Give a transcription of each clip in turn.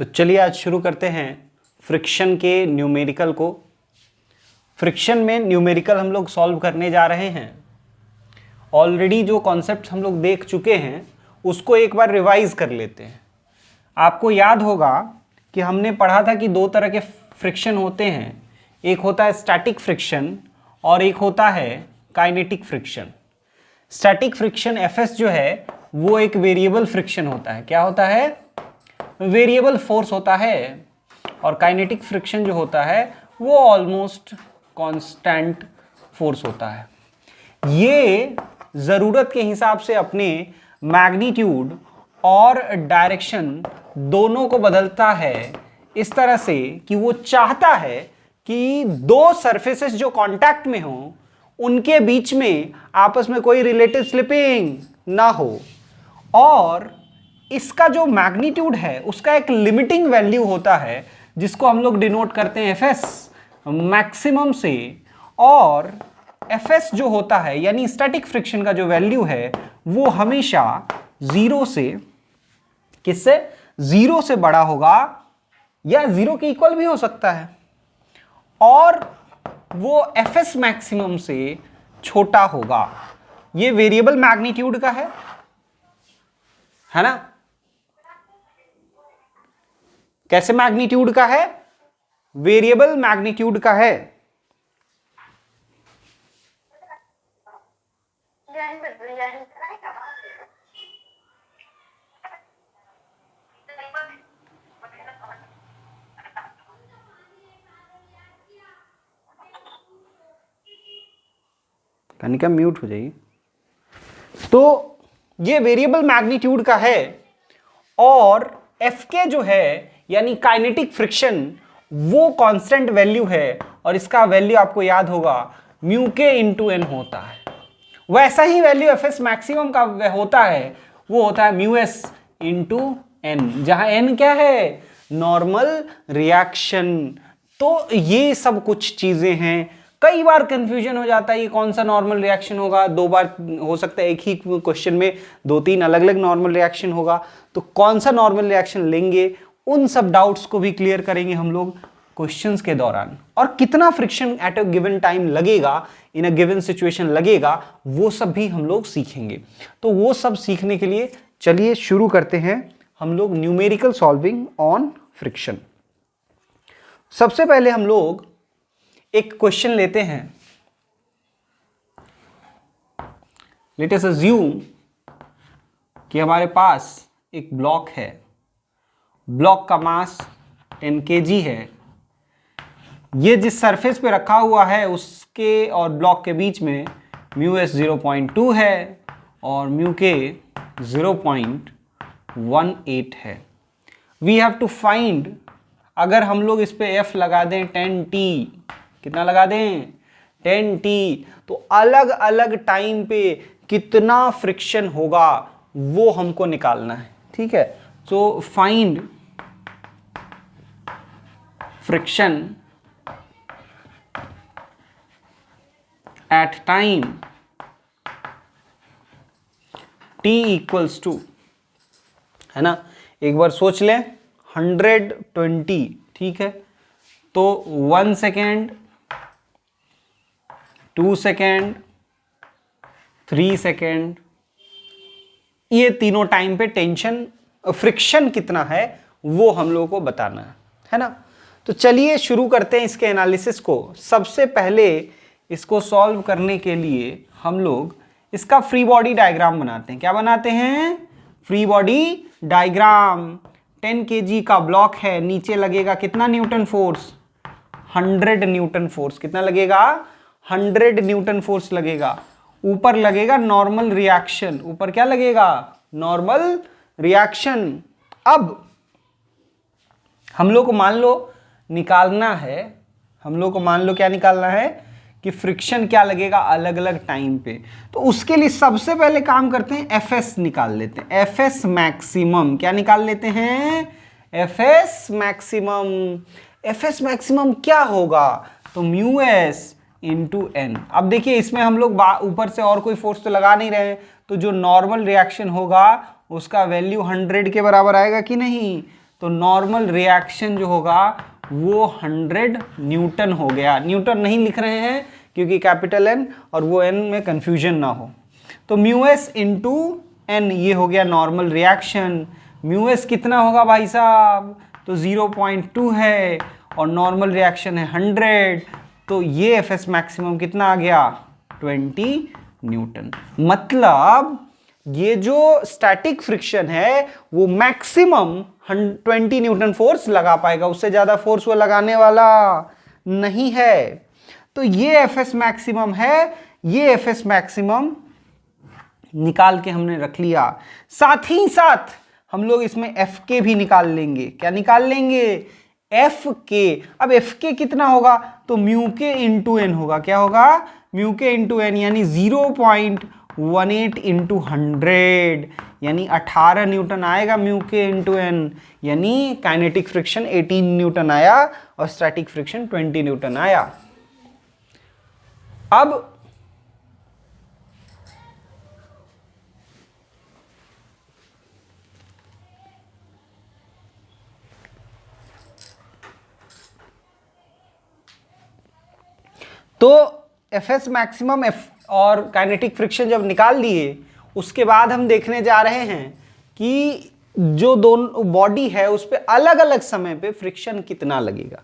तो चलिए आज शुरू करते हैं फ्रिक्शन के न्यूमेरिकल को। फ्रिक्शन में न्यूमेरिकल हम लोग सॉल्व करने जा रहे हैं। ऑलरेडी जो कॉन्सेप्ट हम लोग देख चुके हैं उसको एक बार रिवाइज कर लेते हैं। आपको याद होगा कि हमने पढ़ा था कि दो तरह के फ्रिक्शन होते हैं, एक होता है स्टैटिक फ्रिक्शन और एक होता है kinetic friction. Static friction FS जो है वो एक वेरिएबल फ्रिक्शन होता है। क्या होता है? वेरिएबल फोर्स होता है। और काइनेटिक फ्रिक्शन जो होता है वो ऑलमोस्ट कांस्टेंट फोर्स होता है। ये ज़रूरत के हिसाब से अपने मैग्नीट्यूड और डायरेक्शन दोनों को बदलता है इस तरह से कि वो चाहता है कि दो सरफेसेस जो कांटेक्ट में हो उनके बीच में आपस में कोई रिलेटिव स्लिपिंग ना हो। और इसका जो मैग्नीट्यूड है उसका एक लिमिटिंग वैल्यू होता है जिसको हम लोग डिनोट करते हैं एफएस मैक्सिमम से। और एफएस जो होता है यानी स्टैटिक फ्रिक्शन का जो वैल्यू है वो हमेशा जीरो से, किससे? जीरो से बड़ा होगा या जीरो के इक्वल भी हो सकता है, और वो एफएस मैक्सिमम से छोटा होगा। ये वेरिएबल मैग्नीट्यूड का है ना? कैसे मैग्नीट्यूड का है? वेरिएबल मैग्नीट्यूड का है। कनिका म्यूट हो जाइए। तो ये वेरिएबल मैग्नीट्यूड का है और एफ के जो है यानी काइनेटिक फ्रिक्शन वो कांस्टेंट वैल्यू है और इसका वैल्यू आपको याद होगा म्यू के इंटू एन होता है। वैसा ही वैल्यू एफ एस मैक्सिमम का होता है, वो होता है म्यू एस इंटू एन, जहां एन क्या है? Normal reaction. तो ये सब कुछ चीजें हैं। कई बार कंफ्यूजन हो जाता है ये कौन सा नॉर्मल रिएक्शन होगा, दो बार हो सकता है एक ही क्वेश्चन में दो तीन अलग अलग नॉर्मल रिएक्शन होगा, तो कौन सा नॉर्मल रिएक्शन लेंगे, उन सब डाउट्स को भी क्लियर करेंगे हम लोग क्वेश्चंस के दौरान। और कितना friction at a given time लगेगा, इन अ गिवन सिचुएशन लगेगा, वो सब भी हम लोग सीखेंगे। तो वो सब सीखने के लिए चलिए शुरू करते हैं हम लोग न्यूमेरिकल सॉल्विंग ऑन फ्रिक्शन। सबसे पहले हम लोग एक क्वेश्चन लेते हैं। लेट अस अज्यूम कि हमारे पास एक ब्लॉक है, ब्लॉक का मास 10 kg है। ये जिस सरफेस पे रखा हुआ है उसके और ब्लॉक के बीच में म्यू एस 0.2 है और म्यू के 0.18 है। वी हैव टू फाइंड, अगर हम लोग इस पे एफ लगा दें 10t, कितना लगा दें? 10t, तो अलग अलग टाइम पे कितना फ्रिक्शन होगा वो हमको निकालना है। ठीक है, तो find friction at time t equals two, है ना? एक बार सोच लें 120, ठीक है, तो 1 सेकेंड, 2 सेकेंड, 3 सेकेंड, ये तीनों टाइम पे टेंशन फ्रिक्शन कितना है वो हम लोगों को बताना है ना? तो चलिए शुरू करते हैं इसके एनालिसिस को। सबसे पहले इसको सॉल्व करने के लिए हम लोग इसका फ्री बॉडी डायग्राम बनाते हैं। क्या बनाते हैं? Free body diagram. 10 kg का ब्लॉक है, नीचे लगेगा कितना न्यूटन फोर्स? 100 Newton force. कितना लगेगा? 100 न्यूटन फोर्स लगेगा। ऊपर लगेगा नॉर्मल रिएक्शन। ऊपर क्या लगेगा? Normal reaction. अब हम लोग को मान लो निकालना है, हम लोग को मान लो क्या निकालना है कि फ्रिक्शन क्या लगेगा अलग अलग टाइम पे। तो उसके लिए सबसे पहले काम करते हैं, एफएस निकाल लेते हैं। एफएस मैक्सिमम क्या निकाल लेते हैं? FS maximum. एफएस मैक्सिमम क्या होगा? तो म्यू एस इंटू एन। अब देखिए इसमें हम लोग ऊपर से और कोई फोर्स तो लगा नहीं रहे हैं, तो जो नॉर्मल रिएक्शन होगा उसका वैल्यू 100 के बराबर आएगा कि नहीं? तो नॉर्मल रिएक्शन जो होगा वो 100 न्यूटन हो गया। न्यूटन नहीं लिख रहे हैं क्योंकि कैपिटल N और वो N में कंफ्यूजन ना हो। तो म्यू एस इंटू N ये हो गया नॉर्मल रिएक्शन। म्यू एस कितना होगा भाई साहब, तो 0.2 है और नॉर्मल रिएक्शन है 100, तो ये एफ एस मैक्सिमम कितना आ गया, 20 न्यूटन। मतलब ये जो स्टैटिक फ्रिक्शन है वो मैक्सिमम 20 न्यूटन फोर्स लगा पाएगा, उससे ज्यादा फोर्स वो लगाने वाला नहीं है। तो ये एफ एस मैक्सिमम है, ये एफ एस मैक्सिमम निकाल के हमने रख लिया। साथ ही साथ हम लोग इसमें एफ के भी निकाल लेंगे। क्या निकाल लेंगे, एफ के। अब एफ के कितना होगा, तो म्यू के इंटू एन होगा। क्या होगा, म्यू के इंटू एन, यानी 0.18 इंटू 100, यानी 18 न्यूटन आएगा म्यू के इंटू एन। यानी काइनेटिक फ्रिक्शन 18 न्यूटन आया और स्टैटिक फ्रिक्शन 20 न्यूटन आया। अब तो एफ एस मैक्सिमम और काइनेटिक फ्रिक्शन जब निकाल लिए, उसके बाद हम देखने जा रहे हैं कि जो दोनों बॉडी है उस पर अलग अलग समय पे फ्रिक्शन कितना लगेगा।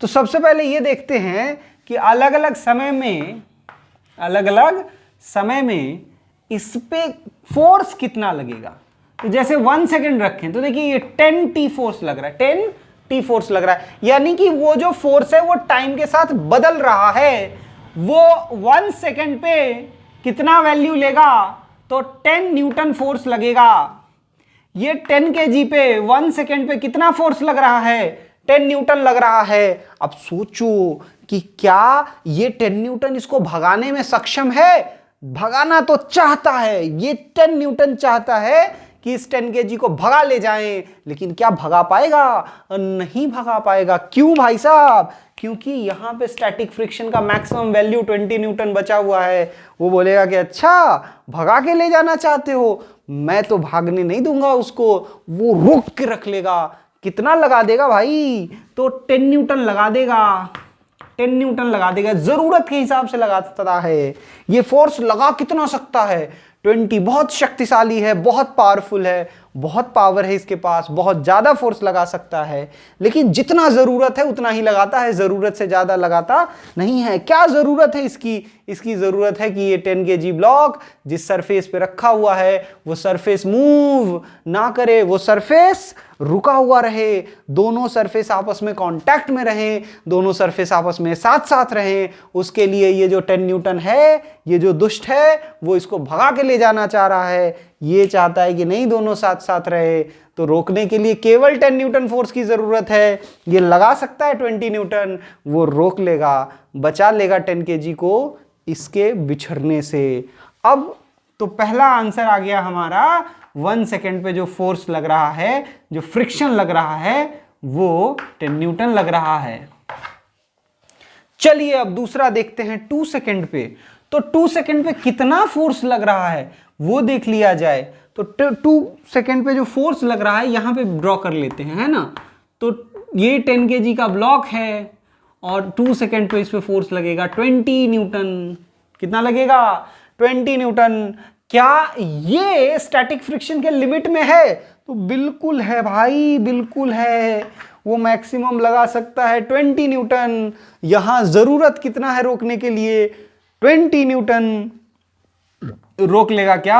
तो सबसे पहले ये देखते हैं कि अलग अलग समय में इस पे फोर्स कितना लगेगा। तो जैसे 1 सेकेंड रखें तो देखिए ये 10 टी फोर्स लग रहा है, 10 टी फोर्स लग रहा है, यानी कि वो जो फोर्स है वो टाइम के साथ बदल रहा है। वो 1 सेकेंड पे कितना वैल्यू लेगा, तो 10 न्यूटन फोर्स लगेगा। ये 10 kg पे 1 सेकेंड पे कितना फोर्स लग रहा है, 10 न्यूटन लग रहा है। अब सोचो कि क्या ये 10 न्यूटन इसको भगाने में सक्षम है, भगाना तो चाहता है, ये 10 न्यूटन चाहता है कि इस 10 kg को भगा ले जाएं, लेकिन क्या भगा पाएगा, नहीं भगा पाएगा। क्यों भाई साहब, क्योंकि यहां पे स्टैटिक फ्रिक्शन का मैक्सिमम वैल्यू 20 न्यूटन बचा हुआ है। वो बोलेगा कि अच्छा भगा के ले जाना चाहते हो, मैं तो भागने नहीं दूंगा उसको, वो रोक के रख लेगा। कितना लगा देगा भाई, तो 10 न्यूटन लगा देगा, 10 न्यूटन लगा देगा, जरूरत के हिसाब से लगाता है। ये फोर्स लगा कितना सकता है, 20। बहुत शक्तिशाली है, बहुत पावरफुल है, बहुत पावर है इसके पास, बहुत ज्यादा फोर्स लगा सकता है, लेकिन जितना जरूरत है उतना ही लगाता है, जरूरत से ज्यादा लगाता नहीं है। क्या जरूरत है इसकी, इसकी जरूरत है कि ये 10 kg ब्लॉक जिस सरफेस पे रखा हुआ है वो सरफेस मूव ना करे, वो सरफेस रुका हुआ रहे, दोनों सरफेस आपस में कांटेक्ट में रहें, दोनों सरफेस आपस में साथ साथ रहें। उसके लिए ये जो 10 न्यूटन है, ये जो दुष्ट है, वो इसको भगा के ले जाना चाह रहा है। ये चाहता है कि नहीं दोनों साथ साथ रहे, तो रोकने के लिए केवल 10 न्यूटन फोर्स की जरूरत है। ये लगा सकता है 20 न्यूटन, वो रोक लेगा, बचा लेगा 10 kg को इसके बिछड़ने से। अब तो पहला आंसर आ गया हमारा, 1 सेकेंड पे जो फोर्स लग रहा है, जो फ्रिक्शन लग रहा है, वो 10 न्यूटन लग रहा है। चलिए अब दूसरा देखते हैं 2 सेकेंड पे। तो 2 सेकेंड पे कितना फोर्स लग रहा है वो देख लिया जाए। तो 2 सेकेंड पे जो फोर्स लग रहा है यहां पे ड्रॉ कर लेते हैं, है ना। तो ये 10 kg का ब्लॉक है और 2 सेकेंड पे इस पे फोर्स लगेगा 20 न्यूटन। कितना लगेगा, 20 न्यूटन। क्या ये स्टैटिक फ्रिक्शन के लिमिट में है, तो बिल्कुल है भाई, बिल्कुल है। वो मैक्सिमम लगा सकता है 20 न्यूटन। यहां जरूरत कितना है रोकने के लिए, 20 न्यूटन। रोक लेगा क्या,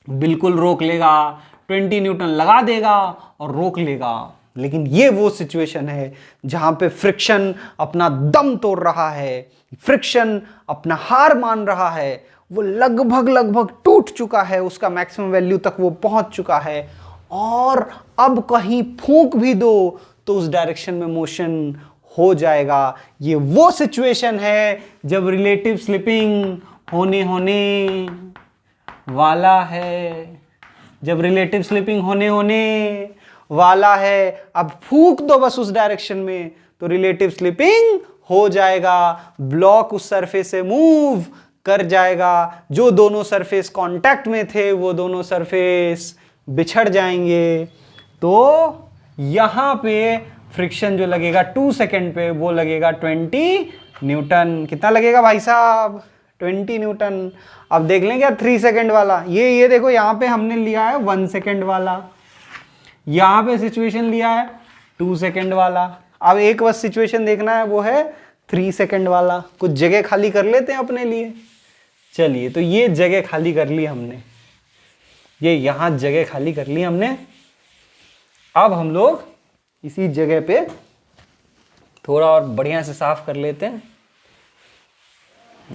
बिल्कुल रोक लेगा, 20 न्यूटन लगा देगा और रोक लेगा। लेकिन ये वो सिचुएशन है जहां पे फ्रिक्शन अपना दम तोड़ रहा है, फ्रिक्शन अपना हार मान रहा है, वो लगभग टूट चुका है, उसका मैक्सिमम वैल्यू तक वो पहुंच चुका है, और अब कहीं फूंक भी दो तो उस डायरेक्शन में मोशन हो जाएगा। ये वो सिचुएशन है जब रिलेटिव स्लिपिंग होने वाला है, जब रिलेटिव स्लिपिंग होने वाला है। अब फूंक दो बस उस डायरेक्शन में तो रिलेटिव स्लिपिंग हो जाएगा, ब्लॉक उस सरफेस से मूव कर जाएगा, जो दोनों सरफेस कांटेक्ट में थे वो दोनों सरफेस बिछड़ जाएंगे। तो यहां पे फ्रिक्शन जो लगेगा 2 सेकेंड पे वो लगेगा 20 न्यूटन। कितना लगेगा भाई साहब? 20 न्यूटन। अब देख लें क्या 3 सेकेंड वाला, ये देखो यहां पे हमने लिया है 1 सेकेंड वाला, यहां पे सिचुएशन लिया है 2 सेकेंड वाला। अब एक बस सिचुएशन देखना है, वो है 3 सेकेंड वाला। कुछ जगह खाली कर लेते हैं अपने लिए। चलिए, तो ये जगह खाली कर ली हमने, ये यहां जगह खाली कर ली हमने। अब हम लोग इसी जगह पे थोड़ा और बढ़िया से साफ कर लेते हैं।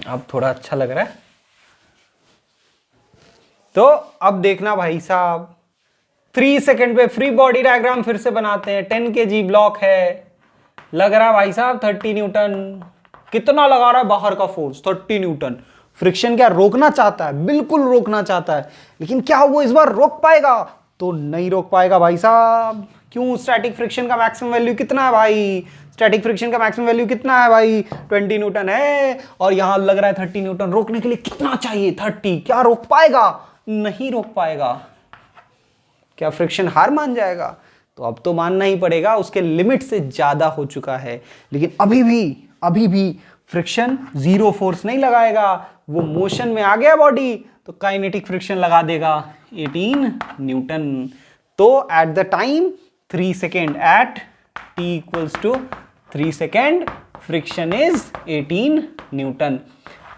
अब थोड़ा अच्छा लग रहा है। तो अब देखना भाई साहब, 3 सेकेंड पे फ्री बॉडी डायग्राम फिर से बनाते हैं। 10 kg ब्लॉक है, लग रहा है भाई साहब 30 न्यूटन। कितना लगा रहा है बाहर का फोर्स? 30 न्यूटन। फ्रिक्शन क्या रोकना चाहता है? बिल्कुल रोकना चाहता है, लेकिन क्या वो इस बार रोक पाएगा? तो नहीं रोक पाएगा भाई साहब। क्यों? स्टैटिक फ्रिक्शन का मैक्सिमम वैल्यू कितना है भाई? स्टैटिक फ्रिक्शन का मैक्सिमम वैल्यू कितना है भाई? 20 न्यूटन है, और यहां लग रहा है 30 न्यूटन। रोकने के लिए कितना चाहिए? 30। क्या रोक पाएगा? नहीं रोक पाएगा। क्या फ्रिक्शन हार मान जाएगा? तो अब तो मानना ही पड़ेगा, उसके लिमिट से ज्यादा हो चुका है। लेकिन अभी भी फ्रिक्शन जीरो फोर्स नहीं लगाएगा, वो मोशन में आ गया बॉडी, तो काइनेटिक फ्रिक्शन लगा देगा 18 न्यूटन। तो at the time 3 second, at t equals to 3 second, friction is 18 newton.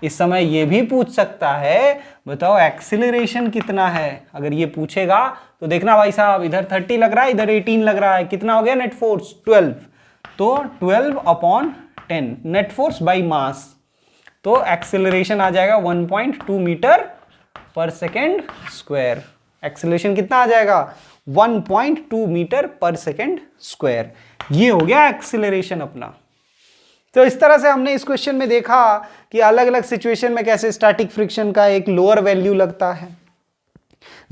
इस समय ये भी पूछ सकता है, बताओ एक्सीलरेशन कितना है? अगर ये पूछेगा तो देखना भाई साहब, इधर 30 लग रहा है, इधर 18 लग रहा है। कितना हो गया नेट फोर्स? 12। तो 12/10 नेट फोर्स बाई मास। तो एक्सीलरेशन आ जाएगा 1.2 मीटर पर सेकेंड स्क्वायर। एक्सीलरेशन कितना आ जाएगा? 1.2 मीटर पर सेकेंड स्क्वायर। ये हो गया एक्सीलरेशन अपना। तो इस तरह से हमने इस क्वेश्चन में देखा कि अलग अलग सिचुएशन में कैसे स्टैटिक फ्रिक्शन का एक लोअर वैल्यू लगता है।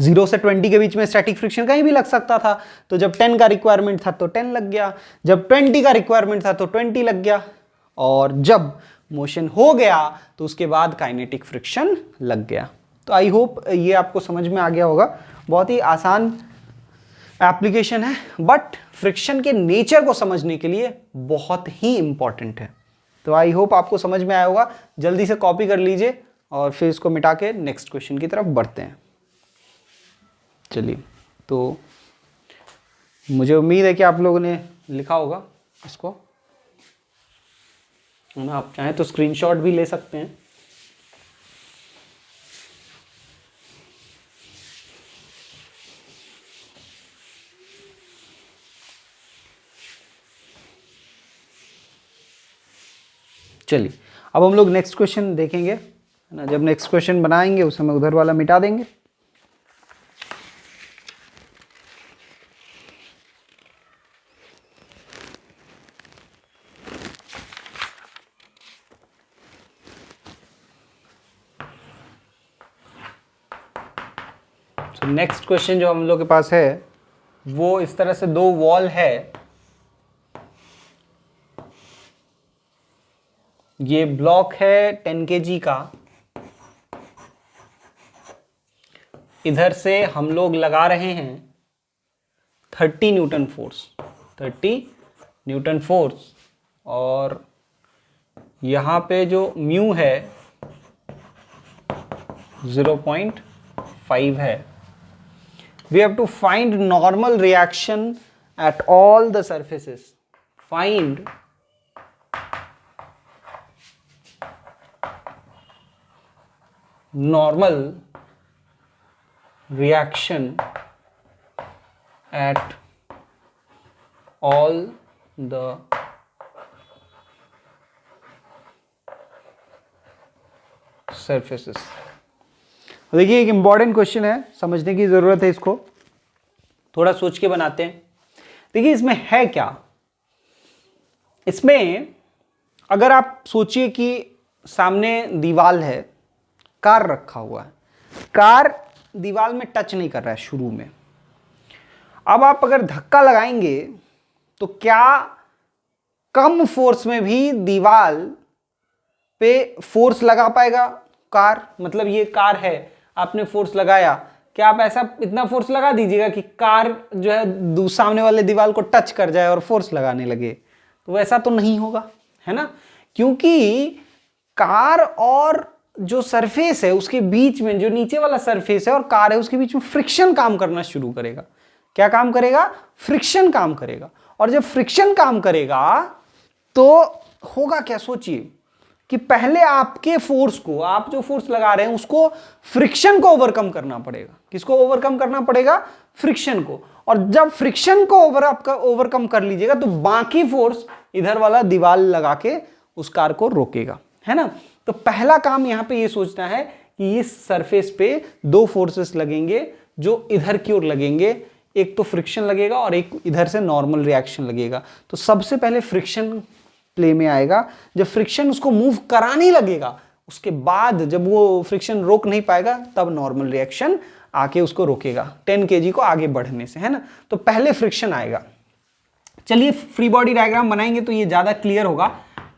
0 से 20 के बीच में स्टैटिक फ्रिक्शन कहीं भी लग सकता था। तो जब 10 का रिक्वायरमेंट था तो 10 लग गया, जब 20 का रिक्वायरमेंट था तो 20 लग गया, और जब मोशन हो गया तो उसके बाद काइनेटिक फ्रिक्शन लग गया। तो आई होप ये आपको समझ में आ गया होगा। बहुत ही आसान एप्लीकेशन है, बट फ्रिक्शन के नेचर को समझने के लिए बहुत ही इंपॉर्टेंट है। तो आई होप आपको समझ में आया होगा। जल्दी से कॉपी कर लीजिए और फिर इसको मिटा के नेक्स्ट क्वेश्चन की तरफ बढ़ते हैं। चलिए, तो मुझे उम्मीद है कि आप लोगों ने लिखा होगा इसको। आप चाहें तो स्क्रीनशॉट भी ले सकते हैं। चलिए, अब हम लोग नेक्स्ट क्वेश्चन देखेंगे, है ना। जब नेक्स्ट क्वेश्चन बनाएंगे उस समय उधर वाला मिटा देंगे। तो नेक्स्ट क्वेश्चन जो हम लोग के पास है वो इस तरह से, दो वॉल है, ये ब्लॉक है 10 kg का, इधर से हम लोग लगा रहे हैं 30 न्यूटन फोर्स, 30 न्यूटन फोर्स, और यहाँ पे जो म्यू है 0.5 है। We have to find normal reaction at all the surfaces. Find normal reaction at all the surfaces. देखिए, एक इंपॉर्टेंट क्वेश्चन है, समझने की जरूरत है इसको, थोड़ा सोच के बनाते हैं। देखिए, इसमें है क्या? इसमें अगर आप सोचिए कि सामने दीवार है, कार रखा हुआ है, कार दीवार में टच नहीं कर रहा है शुरू में। अब आप अगर धक्का लगाएंगे तो क्या कम फोर्स में भी दीवार पे फोर्स लगा पाएगा कार? मतलब ये कार है, आपने फोर्स लगाया, क्या आप ऐसा इतना फोर्स लगा दीजिएगा कि कार जो है सामने वाले दीवार को टच कर जाए और फोर्स लगाने लगे? तो वैसा तो नहीं होगा, है ना, क्योंकि कार और जो सरफेस है उसके बीच में, जो नीचे वाला सरफेस है और कार है उसके बीच में फ्रिक्शन काम करना शुरू करेगा। क्या काम करेगा? फ्रिक्शन काम करेगा। और जब फ्रिक्शन काम करेगा तो होगा क्या, सोचिए कि पहले आपके फोर्स को, आप जो फोर्स लगा रहे हैं उसको, फ्रिक्शन को ओवरकम करना पड़ेगा। किसको ओवरकम करना पड़ेगा? फ्रिक्शन को। और जब फ्रिक्शन को ओवरकम कर लीजिएगा तो बाकी फोर्स इधर वाला दीवार लगा के उस कार को रोकेगा, है ना। तो पहला काम यहां पे ये सोचना है कि इस सरफेस पे दो फोर्सेस लगेंगे जो इधर की ओर लगेंगे, एक तो फ्रिक्शन लगेगा और एक इधर से नॉर्मल रिएक्शन लगेगा। तो सबसे पहले फ्रिक्शन प्ले में आएगा। जब फ्रिक्शन उसको मूव कराने लगेगा, उसके बाद जब वो फ्रिक्शन रोक नहीं पाएगा तब नॉर्मल रिएक्शन आके उसको रोकेगा 10 kg को आगे बढ़ने से, है ना। तो पहले फ्रिक्शन आएगा। चलिए फ्री बॉडी डायग्राम बनाएंगे तो ये ज्यादा क्लियर होगा।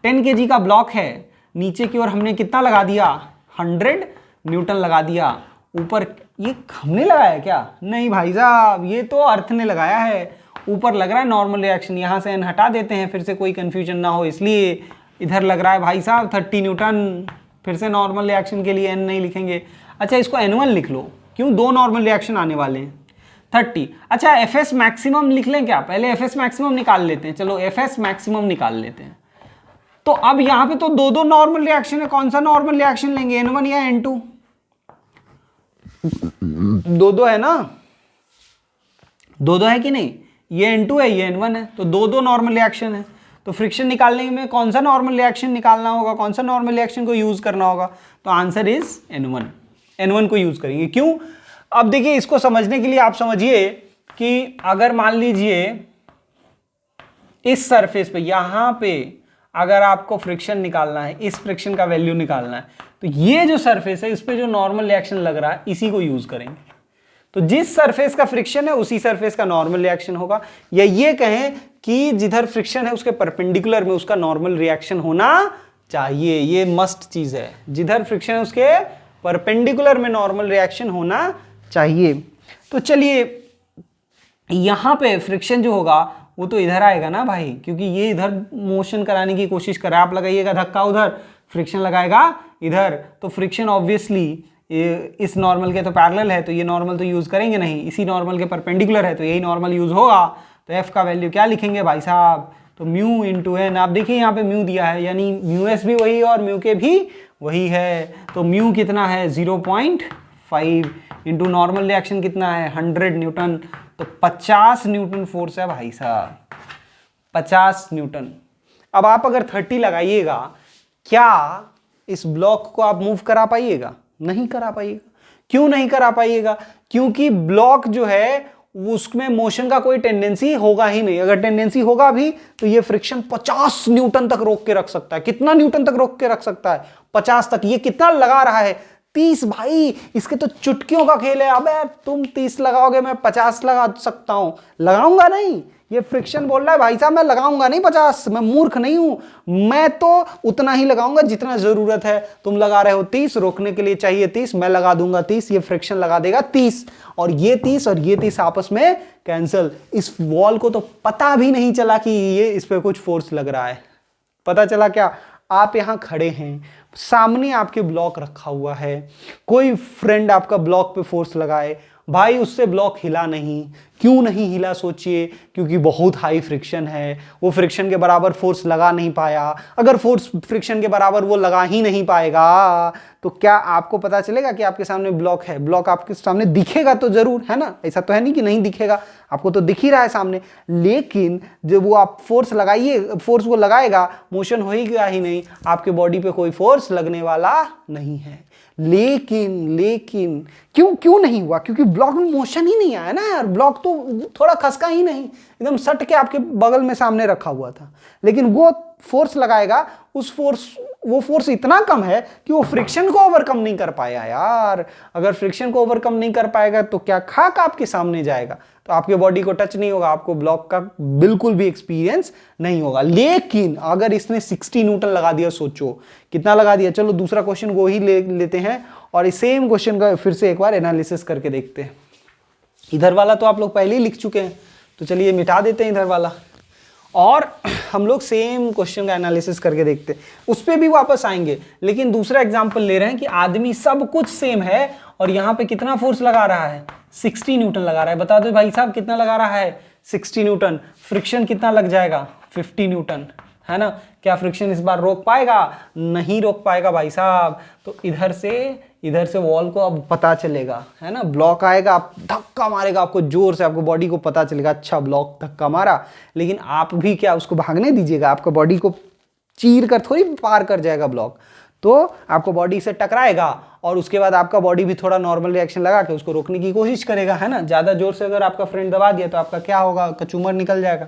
10 kg का ब्लॉक है, नीचे की ओर हमने कितना लगा दिया? 100 न्यूटन लगा दिया। ऊपर ये हमने लगाया क्या? नहीं भाई साहब, ये तो अर्थ ने लगाया है। ऊपर लग रहा है नॉर्मल रिएक्शन, यहाँ से n हटा देते हैं फिर से कोई कंफ्यूजन ना हो, इसलिए इधर लग रहा है भाई साहब 30 न्यूटन। फिर से नॉर्मल रिएक्शन के लिए n नहीं लिखेंगे। अच्छा, इसको n1 लिख लो, क्यों? दो नॉर्मल रिएक्शन आने वाले हैं 30। अच्छा, एफएस मैक्सिमम लिख लें क्या? पहले एफएस मैक्सिमम निकाल लेते हैं। चलो एफएस मैक्सिमम निकाल लेते हैं। तो अब यहाँ पे तो दो दो नॉर्मल रिएक्शन है, कौन सा नॉर्मल रिएक्शन लेंगे, n1 या n2? दो दो है ना, दो दो है कि नहीं? ये n2 है, ये n1 है, तो दो दो नॉर्मल रिएक्शन है। तो फ्रिक्शन निकालने में कौन सा नॉर्मल रिएक्शन निकालना होगा, कौन सा नॉर्मल रिएक्शन को यूज करना होगा? तो आंसर इज n1 को यूज करेंगे। क्यों? अब देखिए, इसको समझने के लिए आप समझिए कि अगर मान लीजिए इस सरफेस पे, यहां पे अगर आपको फ्रिक्शन निकालना है, इस फ्रिक्शन का वैल्यू निकालना है, तो ये जो सरफेस है इस पे जो नॉर्मल रिएक्शन लग रहा है इसी को यूज करेंगे। तो जिस सरफेस का फ्रिक्शन है उसी सरफेस का नॉर्मल रिएक्शन होगा, या ये कहें कि जिधर फ्रिक्शन है उसके परपेंडिकुलर में उसका नॉर्मल रिएक्शन होना चाहिए। ये मस्ट चीज है, जिधर फ्रिक्शन है उसके परपेंडिकुलर में नॉर्मल रिएक्शन होना चाहिए। तो चलिए, यहां पे फ्रिक्शन जो होगा वो तो इधर आएगा ना भाई, क्योंकि ये इधर मोशन कराने की कोशिश कर रहा है। आप लगाइएगा धक्का उधर, फ्रिक्शन लगाएगा इधर, तो फ्रिक्शन ऑब्वियसली इस नॉर्मल के तो पैरेलल है, तो ये नॉर्मल तो यूज करेंगे नहीं, इसी नॉर्मल के परपेंडिकुलर है तो यही नॉर्मल यूज होगा। तो एफ का वैल्यू क्या लिखेंगे भाई साहब? तो म्यू इंटू एन। आप देखिए यहाँ पे म्यू दिया है, यानी म्यू एस भी वही और म्यू के भी वही है। तो म्यू कितना है? 0.5 इंटू नॉर्मल रिएक्शन कितना है? 100 न्यूटन। तो 50 न्यूटन फोर्स है भाई साहब, 50 न्यूटन। अब आप अगर 30 लगाइएगा, क्या इस ब्लॉक को आप मूव करा पाइएगा? नहीं करा पाइएगा। क्यों नहीं करा पाइएगा? क्योंकि ब्लॉक जो है उसमें मोशन का कोई टेंडेंसी होगा ही नहीं। अगर टेंडेंसी होगा भी तो ये फ्रिक्शन 50 न्यूटन तक रोक के रख सकता है। कितना न्यूटन तक रोक के रख सकता है? 50 तक। ये कितना लगा रहा है? 30 भाई, इसके तो चुटकियों का खेल है। अबे तुम 30 लगाओगे, मैं 50 लगा सकता हूं। लगाऊंगा नहीं, ये फ्रिक्शन बोल रहा है भाई साहब मैं लगाऊंगा नहीं 50, मैं मूर्ख नहीं हूं। मैं तो उतना ही लगाऊंगा जितना जरूरत है। तुम लगा रहे हो 30, रोकने के लिए चाहिए 30, मैं लगा दूंगा 30, ये फ्रिक्शन लगा देगा 30, और ये 30 और ये 30 आपस में कैंसिल। इस वॉल को तो पता भी नहीं चला कि ये इस पे कुछ फोर्स लग रहा है। पता चला क्या? आप यहां खड़े हैं, सामने आपके ब्लॉक रखा हुआ है, कोई फ्रेंड आपका ब्लॉक पे फोर्स लगाए, भाई उससे ब्लॉक हिला नहीं। क्यों नहीं हिला? सोचिए, क्योंकि बहुत हाई फ्रिक्शन है, वो फ्रिक्शन के बराबर फोर्स लगा नहीं पाया। अगर फोर्स फ्रिक्शन के बराबर वो लगा ही नहीं पाएगा तो क्या आपको पता चलेगा कि आपके सामने ब्लॉक है? ब्लॉक आपके सामने दिखेगा तो जरूर, है ना, ऐसा तो है नहीं कि नहीं दिखेगा, आपको तो दिख ही रहा है सामने। लेकिन जब वो आप फोर्स लगाइए, फोर्स वो लगाएगा, मोशन होगा ही नहीं, आपके बॉडी पे कोई फोर्स लगने वाला नहीं है। लेकिन क्यों नहीं हुआ? क्योंकि ब्लॉक में मोशन ही नहीं आया ना यार। ब्लॉक तो थोड़ा खसका ही नहीं, एकदम सट के आपके बगल में सामने रखा हुआ था। लेकिन वो फोर्स लगाएगा, वो फोर्स इतना कम है कि वो फ्रिक्शन को ओवरकम नहीं कर पाया यार। अगर फ्रिक्शन को ओवरकम नहीं कर पाएगा तो क्या खाक आपके सामने जाएगा? तो आपके बॉडी को टच नहीं होगा, आपको ब्लॉक का बिल्कुल भी एक्सपीरियंस नहीं होगा। लेकिन अगर इसने 60 न्यूटन लगा दिया, सोचो कितना लगा दिया। चलो दूसरा क्वेश्चन वो ही लेते हैं और इस सेम क्वेश्चन का फिर से एक बार एनालिसिस करके देखते हैं। इधर वाला तो आप लोग पहले ही लिख चुके हैं, तो चलिए मिटा देते हैं इधर वाला और हम लोग सेम क्वेश्चन का एनालिसिस करके देखते हैं। उस पर भी वापस आएंगे, लेकिन दूसरा एग्जांपल ले रहे हैं कि आदमी सब कुछ सेम है और यहाँ पे कितना फोर्स लगा रहा है, 60 न्यूटन लगा रहा है। बता दो भाई साहब कितना लगा रहा है, 60 न्यूटन। फ्रिक्शन कितना लग जाएगा, 50 न्यूटन, है ना। क्या फ्रिक्शन इस बार रोक पाएगा, नहीं रोक पाएगा भाई साहब। तो इधर से वॉल को अब पता चलेगा, है ना। ब्लॉक आएगा, आप धक्का मारेगा आपको जोर से, आपको बॉडी को पता चलेगा अच्छा ब्लॉक धक्का मारा। लेकिन आप भी क्या उसको भागने दीजिएगा, आपका बॉडी को चीर कर थोड़ी पार कर जाएगा ब्लॉक। तो आपको बॉडी से टकराएगा और उसके बाद आपका बॉडी भी थोड़ा नॉर्मल रिएक्शन लगा के उसको रोकने की कोशिश करेगा, है ना। ज़्यादा जोर से अगर आपका फ्रेंड दबा दिया तो आपका क्या होगा, कचूमर निकल जाएगा,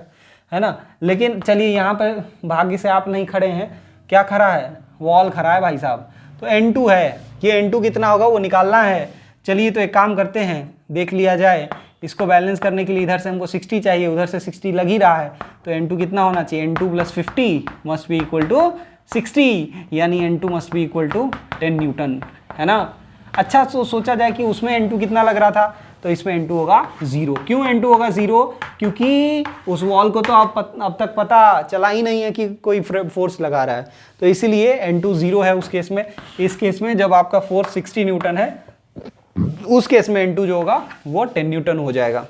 है ना। लेकिन चलिए यहाँ पर भाग्य से आप नहीं खड़े हैं, क्या खड़ा है, वॉल खड़ा है भाई साहब। तो N2 है, ये N2 कितना होगा वो निकालना है। चलिए तो एक काम करते हैं, देख लिया जाए। इसको बैलेंस करने के लिए इधर से हमको 60 चाहिए, उधर से 60 लग ही रहा है, तो N2 कितना होना चाहिए, N2 + 50 must be equal to 60, यानी N2 must be equal to 10 newton, है ना। अच्छा सोचा जाए कि उसमें N2 कितना लग रहा था, तो इसमें N2 होगा 0। क्यों N2 होगा 0, क्योंकि उस वॉल को तो अब तक पता चला ही नहीं है कि कोई फोर्स लगा रहा है, तो इसीलिए N2 0 है उस केस में। इस केस में जब आपका फोर्स 60 न्यूटन है, उस केस में N2 जो होगा वो 10 न्यूटन हो जाएगा।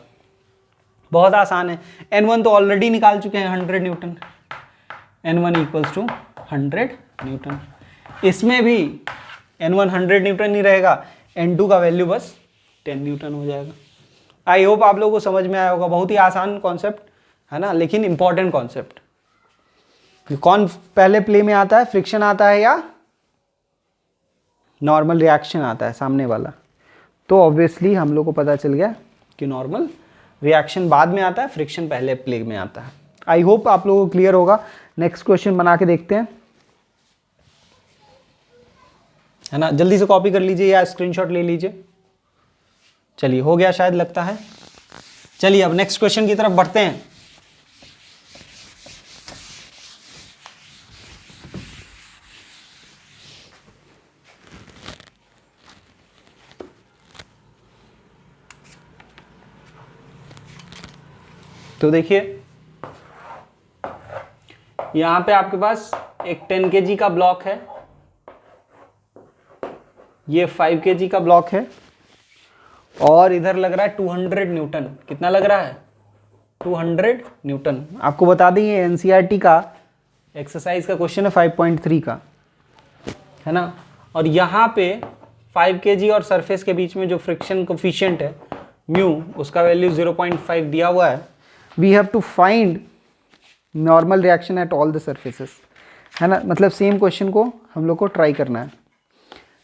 बहुत आसान है। N1 तो ऑलरेडी निकाल चुके हैं 100 न्यूटन, N1 = 100 न्यूटन। इसमें भी N1 100 न्यूटन नहीं रहेगा, N2 का वैल्यू बस 10 न्यूटन हो जाएगा। आई होप आप लोगों को समझ में आया होगा। बहुत ही आसान कॉन्सेप्ट है ना, लेकिन इंपॉर्टेंट कॉन्सेप्ट। कौन पहले प्ले में आता है, फ्रिक्शन आता है या नॉर्मल रिएक्शन आता है सामने वाला। तो ऑब्वियसली हम लोग को पता चल गया कि नॉर्मल रिएक्शन बाद में आता है, फ्रिक्शन पहले प्ले में आता है। आई होप आप लोगों को क्लियर होगा। नेक्स्ट क्वेश्चन बना के देखते हैं, है ना। जल्दी से कॉपी कर लीजिए या स्क्रीनशॉट ले लीजिए। चलिए हो गया शायद, लगता है। चलिए अब नेक्स्ट क्वेश्चन की तरफ बढ़ते हैं। तो देखिए यहां पे आपके पास एक 10 kg का ब्लॉक है, ये 5 kg का ब्लॉक है और इधर लग रहा है 200 न्यूटन। कितना लग रहा है, 200 न्यूटन। आपको बता दें ये एनसीईआरटी का एक्सरसाइज का क्वेश्चन है 5.3 का, है ना। और यहाँ पे 5 kg और सरफेस के बीच में जो फ्रिक्शन कोफिशिएंट है म्यू, उसका वैल्यू 0.5 दिया हुआ है। We have to find normal reaction at all the surfaces, है ना। मतलब सेम क्वेश्चन को हम लोग को ट्राई करना है।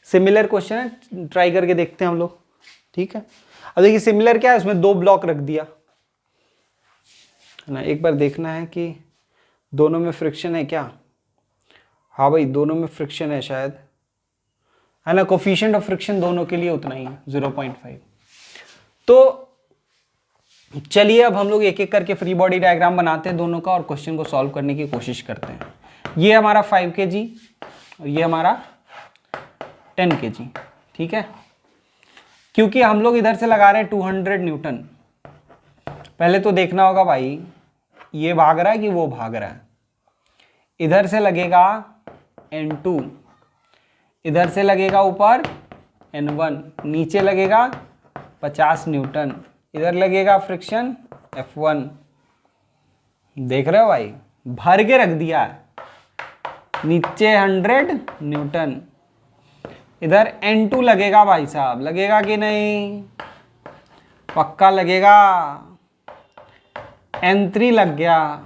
सिमिलर क्वेश्चन है, ट्राई करके देखते हैं हम लोग, ठीक है। अब देखिए सिमिलर क्या है, उसमें 2 ब्लॉक रख दिया, है ना। एक बार देखना है कि दोनों में फ्रिक्शन है क्या। हाँ भाई दोनों में फ्रिक्शन है शायद, है ना। कोफिशिएंट ऑफ फ्रिक्शन दोनों के लिए उतना ही है, 0.5। तो चलिए अब हम लोग एक एक करके फ्री बॉडी डायग्राम बनाते हैं दोनों का और क्वेश्चन को सॉल्व करने की कोशिश करते हैं। ये हमारा 5 kg और ये हमारा 10 kg, ठीक है। क्योंकि हम लोग इधर से लगा रहे हैं 200 न्यूटन, पहले तो देखना होगा भाई ये भाग रहा है कि वो भाग रहा है। इधर से लगेगा N2, इधर से लगेगा ऊपर N1, नीचे लगेगा 50 न्यूटन, इधर लगेगा फ्रिक्शन F1। देख रहे हो भाई, भर के रख दिया है। नीचे 100 न्यूटन, इधर N2 लगेगा भाई साहब, लगेगा कि नहीं, पक्का लगेगा। N3 लग गया,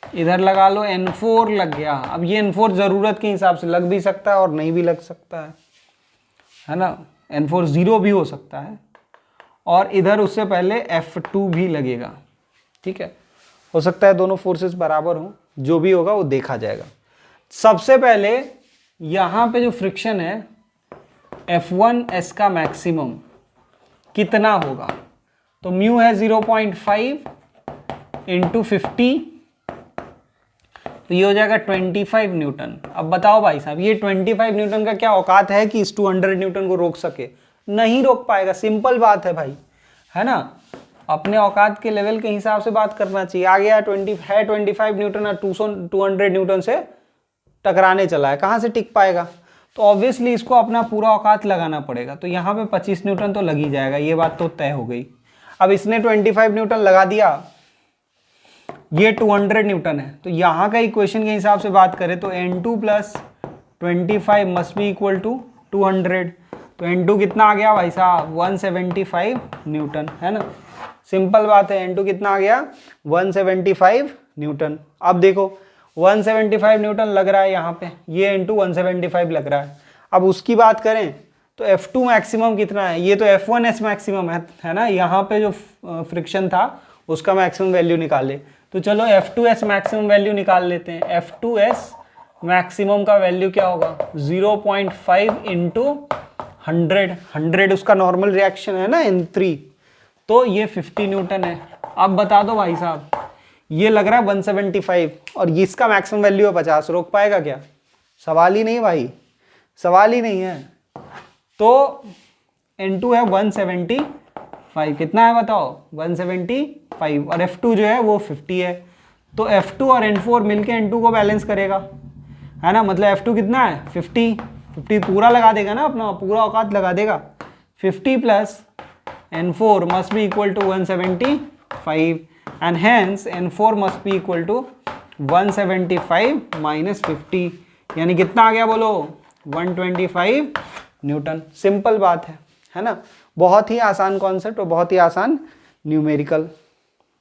इधर लगा लो N4 लग गया। अब ये N4 ज़रूरत के हिसाब से लग भी सकता है और नहीं भी लग सकता है ना। N4 0 भी हो सकता है और इधर उससे पहले F2 भी लगेगा, ठीक है। हो सकता है दोनों फोर्सेस बराबर हों, जो भी होगा वो देखा जाएगा। सबसे पहले यहाँ पे जो फ्रिक्शन है F1S का मैक्सिमम कितना होगा, तो म्यू है 0.5 इंटू 50, तो ये हो जाएगा 25 न्यूटन। अब बताओ भाई साहब, ये 25 न्यूटन का क्या औकात है कि इस 200 न्यूटन को रोक सके? नहीं रोक पाएगा, सिंपल बात है भाई, है ना। अपने औकात के लेवल के हिसाब से बात करना चाहिए। आ गया 25 न्यूटन और 200 न्यूटन से टकराने चला है, कहाँ से टिक पाएगा? तो ऑब्वियसली इसको अपना पूरा औकात लगाना पड़ेगा। तो यहाँ पे 25 न्यूटन तो लग ही जाएगा, ये बात तो तय हो गई। अब इसने 25 न्यूटन लगा दिया, ये 200 न्यूटन है, तो यहाँ का इक्वेशन के हिसाब से बात करें तो N2 plus 25 must be equal to 200। तो N2 कितना आ गया भाई साहब? 175 न्यूटन, है ना। सिंपल बात है, N2 कितना आ गया? 175 न्यूटन। अब देखो 175 न्यूटन लग रहा है यहाँ पे, ये N2 175 लग रहा है। अब उसकी बात करें तो F2 मैक्सिमम कितना है? ये तो F1S मैक्सिमम है ना। यहाँ पे जो फ्रिक्शन था उसका मैक्सिमम वैल्यू निकाले, तो चलो F2S मैक्सिमम वैल्यू निकाल लेते हैं। F2S मैक्सिमम का वैल्यू क्या होगा? 0.5 इंटू 100 उसका नॉर्मल रिएक्शन है ना, N3, तो ये 50 न्यूटन है। अब बता दो भाई साहब, ये लग रहा है 175 और इसका मैक्सिमम वैल्यू है 50, रोक पाएगा क्या? सवाल ही नहीं भाई, सवाल ही नहीं है। तो N2 है 175, कितना है बताओ? 175, और F2 जो है वो 50 है। तो F2 और N4 मिलके N2 को बैलेंस करेगा, है ना। मतलब F2 कितना है? 50 पूरा लगा देगा ना, अपना पूरा औकात लगा देगा। 50 plus N4 must be equal to 175 and hence N4 must be equal to 175 minus 50, यानी कितना आ गया बोलो? 125 न्यूटन। सिंपल बात है ना। बहुत ही आसान कॉन्सेप्ट और बहुत ही आसान न्यूमेरिकल।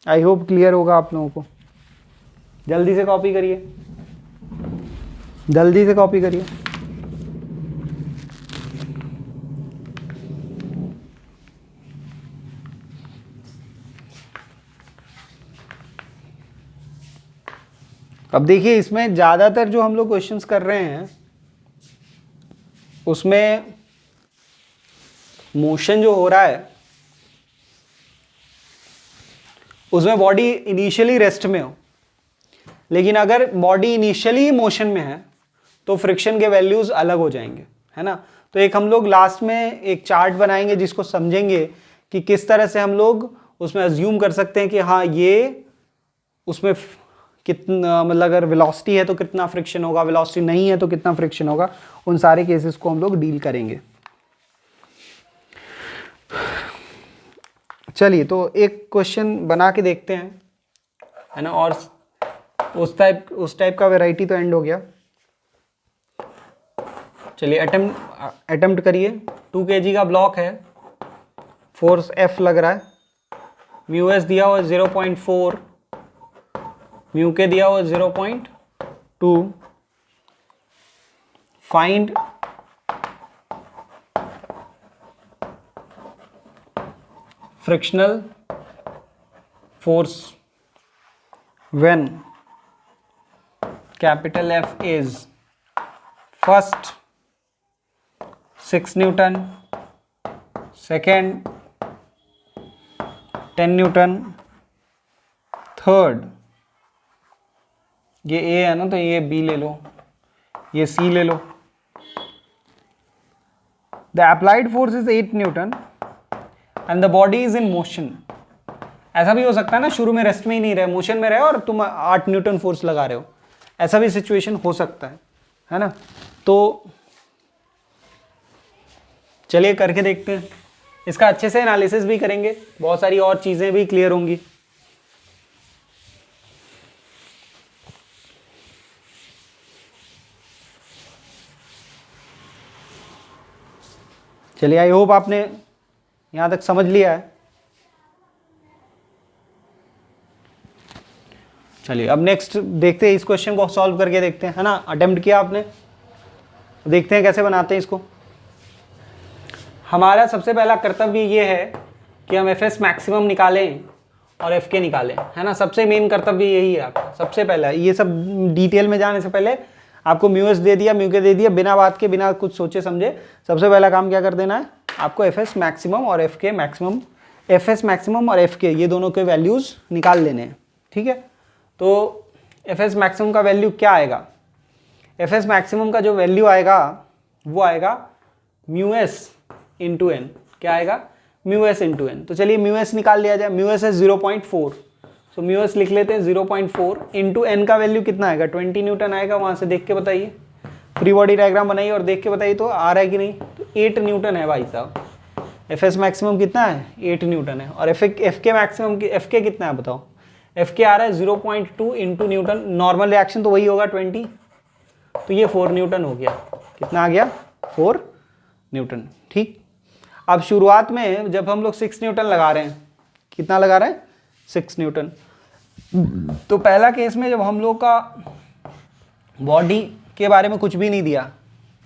आई होप क्लियर होगा आप लोगों को। जल्दी से कॉपी करिए, जल्दी से कॉपी करिए। अब देखिए, इसमें ज़्यादातर जो हम लोग क्वेश्चंस कर रहे हैं उसमें मोशन जो हो रहा है उसमें बॉडी इनिशियली रेस्ट में हो, लेकिन अगर बॉडी इनिशियली मोशन में है तो फ्रिक्शन के वैल्यूज़ अलग हो जाएंगे, है ना। तो एक हम लोग लास्ट में एक चार्ट बनाएंगे जिसको समझेंगे कि किस तरह से हम लोग उसमें अज्यूम कर सकते हैं कि हाँ ये उसमें कितना, मतलब अगर वेलोसिटी है तो कितना फ्रिक्शन होगा, वेलोसिटी नहीं है तो कितना फ्रिक्शन होगा। उन सारे केसेस को हम लोग डील करेंगे। चलिए, तो एक क्वेश्चन बना के देखते हैं, है ना। और उस टाइप का वैरायटी तो एंड हो गया। चलिए अटेम्प्ट करिए। 2 kg का ब्लॉक है, फोर्स F लग रहा है, म्यू एस दिया हुआ 0.4, म्यू के दिया हुआ 0.2। Find frictional force when capital F is first 6 Newton, second 10 Newton, third, ये A है ना तो ये B ले लो, ये C ले लो। The applied force is 8 newton and the body is in motion. ऐसा भी हो सकता है ना, शुरू में रेस्ट में ही नहीं रहे, मोशन में रहे और तुम 8 न्यूटन फोर्स लगा रहे हो, ऐसा भी सिचुएशन हो सकता है ना। तो चलिए करके देखते हैं, इसका अच्छे से एनालिसिस भी करेंगे, बहुत सारी और चीज़ें भी क्लियर होंगी। चलिए, आई होप आपने यहाँ तक समझ लिया है। चलिए अब नेक्स्ट देखते हैं, इस क्वेश्चन को सॉल्व करके देखते हैं, है ना। अटेम्प्ट किया आपने, देखते हैं कैसे बनाते हैं इसको। हमारा सबसे पहला कर्तव्य ये है कि हम एफ एस मैक्सिमम निकालें और एफ के निकालें, है ना। सबसे मेन कर्तव्य यही है आपका। सबसे पहला ये सब डिटेल में जाने से पहले आपको म्यू एस दे दिया, म्यू के दे दिया, बिना बात के, बिना कुछ सोचे समझे, सबसे पहला काम क्या कर देना है आपको, एफ एस मैक्सिमम और एफ के मैक्सिमम एफ एस मैक्सिमम और एफ के ये दोनों के वैल्यूज़ निकाल लेने हैं, ठीक है। तो एफ एस मैक्सिमम का वैल्यू क्या आएगा, एफ एस मैक्सिमम का जो वैल्यू आएगा वो आएगा म्यू एस इंटू एन। क्या आएगा, म्यू एस इंटू एन। तो चलिए म्यू एस निकाल लिया जाए, म्यू एस है 0.4, सो म्यू एस लिख लेते हैं 0.4 इंटू एन का वैल्यू कितना आएगा, 20 न्यूटन आएगा। वहाँ से देख के बताइए, फ्री बॉडी डायग्राम बनाइए और देख के बताइए तो आ रहा है कि नहीं। तो 8 न्यूटन है भाई साहब, एफ एस मैक्सिमम कितना है, 8 न्यूटन है। और एफ के मैक्सिमम एफ के कितना है बताओ, एफ के आ रहा है 0.2 इंटू न्यूटन, नॉर्मल रिएक्शन तो वही होगा 20, तो ये 4 न्यूटन हो गया। कितना आ गया, 4 न्यूटन, ठीक। अब शुरुआत में जब हम लोग 6 न्यूटन लगा रहे हैं, कितना लगा रहे हैं, 6 न्यूटन। तो पहला केस में जब हम लोग का बॉडी के बारे में कुछ भी नहीं दिया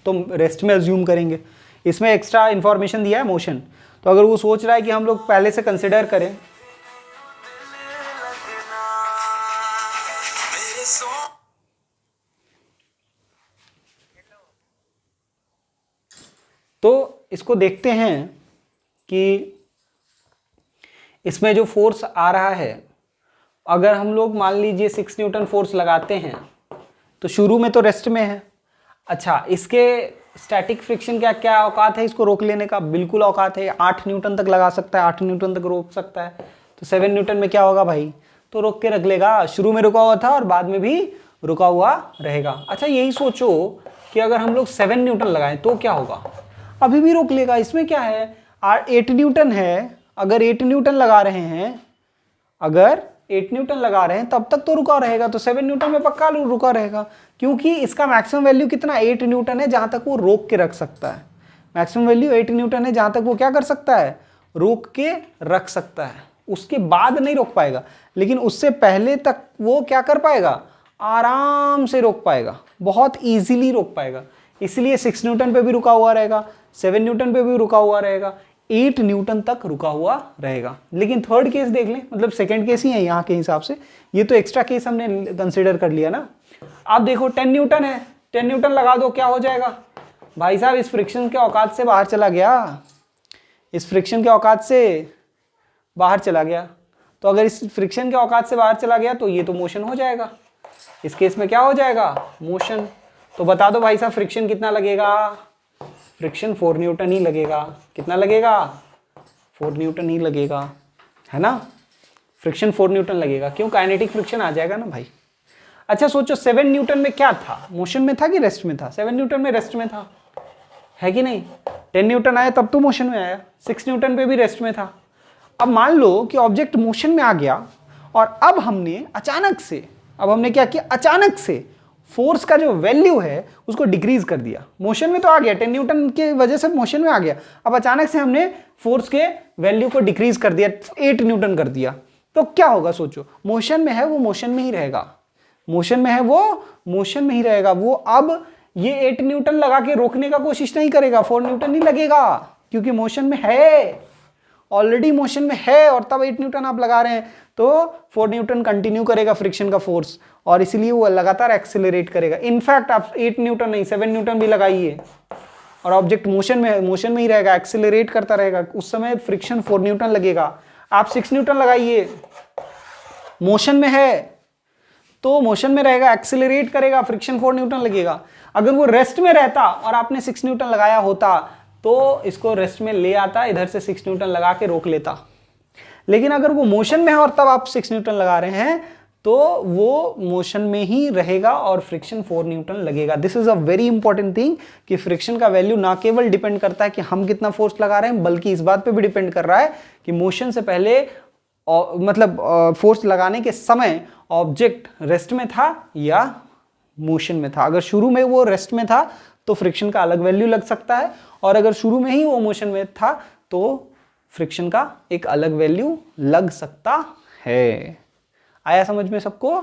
तो रेस्ट में अज्यूम करेंगे। इसमें एक्स्ट्रा इंफॉर्मेशन दिया है मोशन, तो अगर वो सोच रहा है कि हम लोग पहले से कंसिडर करें तो इसको देखते हैं कि इसमें जो फोर्स आ रहा है, अगर हम लोग मान लीजिए 6 न्यूटन फोर्स लगाते हैं तो शुरू में तो रेस्ट में है। अच्छा, इसके स्टैटिक फ्रिक्शन क्या क्या औकात है इसको रोक लेने का, बिल्कुल औकात है, 8 न्यूटन तक लगा सकता है, 8 न्यूटन तक रोक सकता है। तो 7 न्यूटन में क्या होगा भाई, तो रोक के रख लेगा। शुरू में रुका हुआ था और बाद में भी रुका हुआ रहेगा। अच्छा, यही सोचो कि अगर हम लोग 7 न्यूटन लगाएं तो क्या होगा, अभी भी रोक लेगा। इसमें क्या है, 8 न्यूटन है, अगर 8 न्यूटन लगा रहे हैं, अगर 8 न्यूटन लगा रहे हैं तब तक तो रुका रहेगा, तो 7 न्यूटन में पक्का रुका रहेगा, क्योंकि इसका मैक्सिमम वैल्यू कितना, 8 न्यूटन है, जहां तक वो रोक के रख सकता है। मैक्सिमम वैल्यू 8 न्यूटन है, जहां तक वो क्या कर सकता है, रोक के रख सकता है। उसके बाद नहीं रोक पाएगा, लेकिन उससे पहले तक वो क्या कर पाएगा, आराम से रोक पाएगा, बहुत ईजिली रोक पाएगा। इसलिए 6 न्यूटन पे भी रुका हुआ रहेगा, 7 न्यूटन पे भी रुका हुआ रहेगा, 8 न्यूटन तक रुका हुआ रहेगा। लेकिन थर्ड केस देख लें, मतलब सेकंड केस ही है यहाँ के हिसाब से, ये तो एक्स्ट्रा केस हमने कंसिडर कर लिया ना। आप देखो 10 न्यूटन है, 10 न्यूटन लगा दो, क्या हो जाएगा भाई साहब, इस फ्रिक्शन के औकात से बाहर चला गया, इस फ्रिक्शन के औकात से बाहर चला गया। तो अगर इस फ्रिक्शन के औकात से बाहर चला गया तो ये तो मोशन हो जाएगा, इस केस में क्या हो जाएगा, मोशन। तो बता दो भाई साहब फ्रिक्शन कितना लगेगा, फ्रिक्शन 4 न्यूटन ही लगेगा। कितना लगेगा, 4 न्यूटन ही लगेगा, है ना। फ्रिक्शन 4 न्यूटन लगेगा, क्यों, काइनेटिक फ्रिक्शन आ जाएगा ना भाई। अच्छा सोचो 7 न्यूटन में क्या था, मोशन में था कि रेस्ट में था, 7 न्यूटन में रेस्ट में था, है कि नहीं। 10 न्यूटन आया तब तो मोशन में आया, 6 न्यूटन पे भी रेस्ट में था। अब मान लो कि ऑब्जेक्ट मोशन में आ गया और अब हमने अचानक से, अब हमने क्या किया, अचानक से फोर्स का जो वैल्यू है उसको डिक्रीज कर दिया। मोशन में तो आ गया, 10 न्यूटन की वजह से मोशन में आ गया, अब अचानक से हमने फोर्स के वैल्यू को डिक्रीज कर दिया, 8 न्यूटन कर दिया। तो क्या होगा सोचो, मोशन में है वो मोशन में ही रहेगा, मोशन में है वो मोशन में ही रहेगा। वो अब ये 8 न्यूटन लगा के रोकने का कोशिश नहीं करेगा, 4 न्यूटन ही लगेगा, क्योंकि मोशन में है, ऑलरेडी मोशन में है, और तब 8 न्यूटन आप लगा रहे हैं तो 4 न्यूटन कंटिन्यू करेगा फ्रिक्शन का फोर्स, और इसीलिए वो लगातार एक्सेलरेट करेगा। इनफैक्ट आप 8 न्यूटन नहीं 7 न्यूटन भी लगाइए और ऑब्जेक्ट मोशन में है, मोशन में ही रहेगा, एक्सेलरेट करता रहेगा, उस समय फ्रिक्शन 4 न्यूटन लगेगा। आप 6 न्यूटन लगाइए, मोशन में है तो मोशन में रहेगा, एक्सेलरेट करेगा, फ्रिक्शन 4 न्यूटन लगेगा। अगर वो रेस्ट में रहता और आपने 6 न्यूटन लगाया होता तो इसको रेस्ट में ले आता, इधर से 6 न्यूटन लगा के रोक लेता। लेकिन अगर वो मोशन में है और तब आप 6 न्यूटन लगा रहे हैं तो वो मोशन में ही रहेगा और फ्रिक्शन 4 न्यूटन लगेगा। This is a very important thing कि फ्रिक्शन का वैल्यू ना केवल डिपेंड करता है कि हम कितना फोर्स लगा रहे हैं, बल्कि इस बात पे भी डिपेंड कर रहा है कि मोशन से पहले मतलब फोर्स लगाने के समय ऑब्जेक्ट रेस्ट में था या मोशन में था। अगर शुरू में वो रेस्ट में था तो फ्रिक्शन का अलग वैल्यू लग सकता है, और अगर शुरू में ही वो मोशन में था तो फ्रिक्शन का एक अलग वैल्यू लग सकता है। आया समझ में सबको?